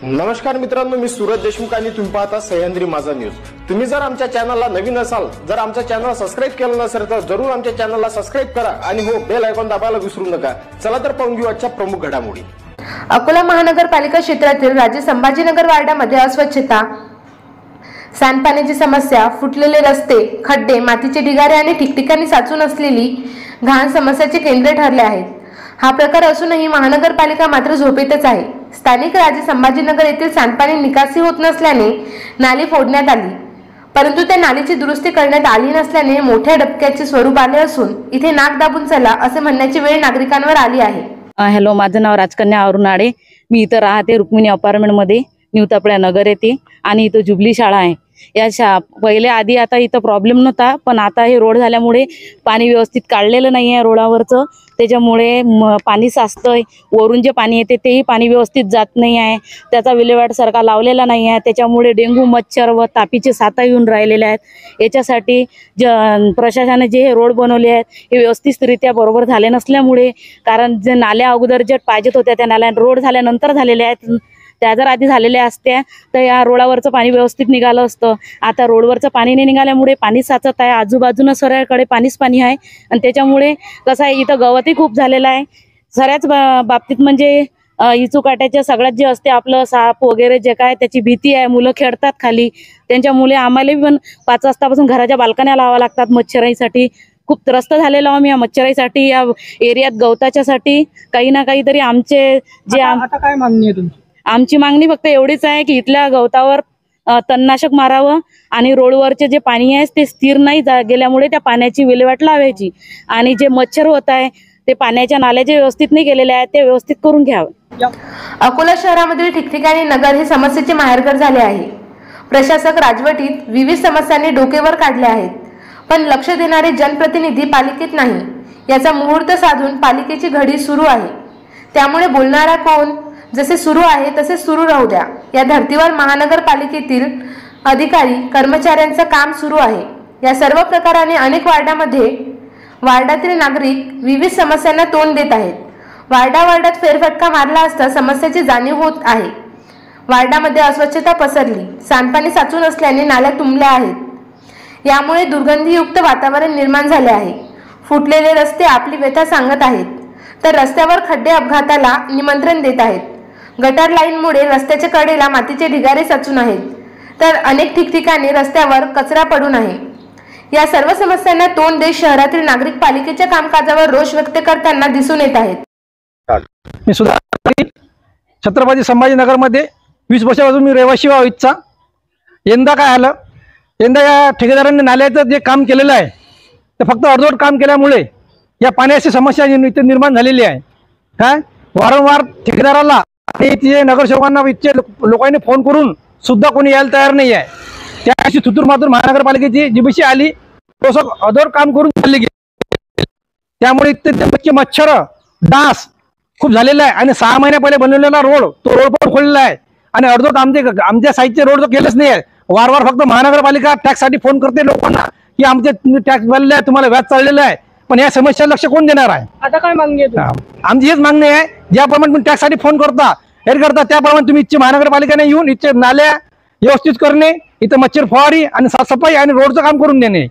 नमस्कार मित्रांनो, मी सूरज देशमुख आणि तुम्ही पाहता सह्याद्री माझा न्यूज। तुम्ही जर आमच्या चॅनलला नवीन असाल, जर आमच्या चॅनलला सबस्क्राइब केलं नसेल तर जरूर आमच्या चॅनलला सबस्क्राइब करा आणि हो बेल आयकॉन दाबायला विसरू नका। चला तर पाहून घेऊ आजच्या प्रमुख घडामोडी। अकोला महानगरपालिका क्षेत्रातील राजे संभाजीनगर वार्डामध्ये अस्वच्छता, सांडपाण्याची समस्या, फुटलेले रस्ते, खड्डे, मातीचे ढिगारे आणि ठिकठिकाणी साचून असलेली घाण समस्याचे केंद्र ठरले आहेत। हा प्रकार असूनही महानगरपालिका मात्र झोपेतच आहे। स्थानिक राजे संभाजीनगर येथील सांडपाणी निकासी होत नसल्याने नाली फोडण्यात आली, परंतु त्या नालीची दुरुस्ती करण्यात आली नसल्याने मोठ्या डबक्याचे स्वरूप आले असून इथे नाक दाबून चला असे म्हणण्याची वेळ नागरिकांवर आली आहे। हॅलो, माझं नाव राजकन्या अरुणाडे। मी इथं राहते रुक्मिणी अपार्टमेंट मध्ये, न्यू तपड्या नगर येथे, आणि इथं जुबली शाळा आहे। या पहिले आधी आता इथं प्रॉब्लेम नव्हता, पण आता हे रोड झाल्यामुळे पाणी व्यवस्थित काढलेलं नाही आहे रोडावरचं, त्याच्यामुळे पाणी साचतंय। वरून जे पाणी येते तेही पाणी व्यवस्थित जात नाही आहे, त्याचा विल्हेवाट सरकार लावलेला नाही आहे, त्याच्यामुळे डेंग्यू, मच्छर व तापीचे साथा येऊन राहिलेले आहेत। याच्यासाठी प्रशासनाने जे हे रोड बनवले आहेत हे व्यवस्थितरित्या बरोबर झाले नसल्यामुळे, कारण जे नाल्या अगोदर जे पाहिजेत होत्या त्या नाल्या रोड झाल्यानंतर झालेल्या आहेत, त्या जर आधी झालेल्या असत्या तर या रोडावरचं पाणी व्यवस्थित निघालं असतं। आता रोडवरचं पाणी नाही निघाल्यामुळे पाणी साचत आहे, आजूबाजूनं सगळ्याकडे पाणीच पाणी आहे, आणि त्याच्यामुळे कसं आहे इथं गवतही खूप झालेलं आहे। सगळ्याच बाबतीत म्हणजे इचू काट्याच्या सगळ्यात जे असते आपलं साप वगैरे जे काय त्याची भीती आहे, मुलं खेळतात खाली, त्यांच्यामुळे आम्हाला पण 5 वाजतापासून घराच्या बाल्कन्या लावाव्या लागतात मच्छराईसाठी। खूप त्रस्त झालेलो आम्ही या मच्छराईसाठी, या एरियात गवताच्यासाठी काही ना काहीतरी आमचे जे आता काय मागणी आहे तुमची? आमची मागणी फक्त एवढीच आहे की इथल्या गवतावर तणनाशक मारावं आणि रोडवरचे जे पाणी आहे ते स्थिर नाही गेल्यामुळे त्या पाण्याची विल्हेवाट लावायची, आणि जे मच्छर होत आहे ते पाण्याच्या नाल्या जे व्यवस्थित नाही केलेले आहेत ते व्यवस्थित करून घ्यावे। अकोला शहरामधील ठिकठिकाणी नगर हे समस्येचे माहेरघर झाले आहे। प्रशासक राजवटीत विविध समस्यांनी डोकेवर काढले आहेत, पण लक्ष देणारे जनप्रतिनिधी पालिकेत नाही। याचा मुहूर्त साधून पालिकेची घडी सुरू आहे, त्यामुळे बोलणारा कोण? जसे सुरू आहे तसे सुरू राहू द्या। या धर्तीवर महानगरपालिकेतील अधिकारी कर्मचाऱ्यांचं काम सुरू आहे। या सर्व प्रकाराने अनेक वार्डातील नागरिक विविध समस्यांना तोंड देत आहेत। वार्डात फेरफटका मारला असता समस्येची जाणीव होत आहे। वार्डामध्ये अस्वच्छता पसरली, सांडपाणी साचून असल्याने नाल्या तुंबल्या आहेत, यामुळे दुर्गंधीयुक्त वातावरण निर्माण झाले आहे। फुटलेले रस्ते आपली व्यथा सांगत आहेत, तर रस्त्यावर खड्डे अपघाताला निमंत्रण देत आहेत। गटार लाईनमुळे रस्त्याच्या कडेला मातीचे ढिगारे साचून आहेत, तर अनेक ठिकठिकाणी रस्त्यावर कचरा पडून आहे। या सर्व समस्यांना तोंड देत शहरातील नागरिक पालिकेच्या कामकाजावर रोष व्यक्त करताना दिसून येत आहेत। मी सुद्धा छत्रपती संभाजीनगर मध्ये 20 वर्षापासून मी रहिवासी इच्छा। यंदा काय आलं, यंदा या ठेकेदारांनी नाल्याचं जे काम केलेलं आहे ते फक्त अर्धवट काम केल्यामुळे या पाण्याची समस्या निर्माण झालेली आहे। काय वारंवार ठेकेदाराला आणि नगरसेवकांना इथचे लोकांनी फोन करून सुद्धा कोणी यायला तयार नाही आहे। त्या दिवशी थुतूर मातूर महानगरपालिकेची जीबीसी आली, तो सगळं अधोर काम करून चालली गेली, त्यामुळे इथे मच्छर डास खूप झालेला आहे। आणि 6 महिन्या पहिले बनवलेला रोड तो रोड पण खोललेला आहे, आणि अर्धवट आमच्या साईडचे रोड तर केलेच नाही आहे। वारंवार फक्त महानगरपालिका टॅक्ससाठी फोन करते लोकांना की आमचे टॅक्स भरलेले आहे, तुम्हाला व्याज चाललेलं आहे, पण या समस्येला लक्ष कोण देणार आहे? आता काय मागणी आहे? आमची हेच मागणी आहे, ज्याप्रमाणे तुम्ही टॅक्ससाठी फोन करता त्याप्रमाणे तुम्ही इथचे महानगरपालिकेने येऊन इथचे नाल्या व्यवस्थित करणे, इथं मच्छर फवारी आणि साफसफाई आणि रोडचं काम करून देणे,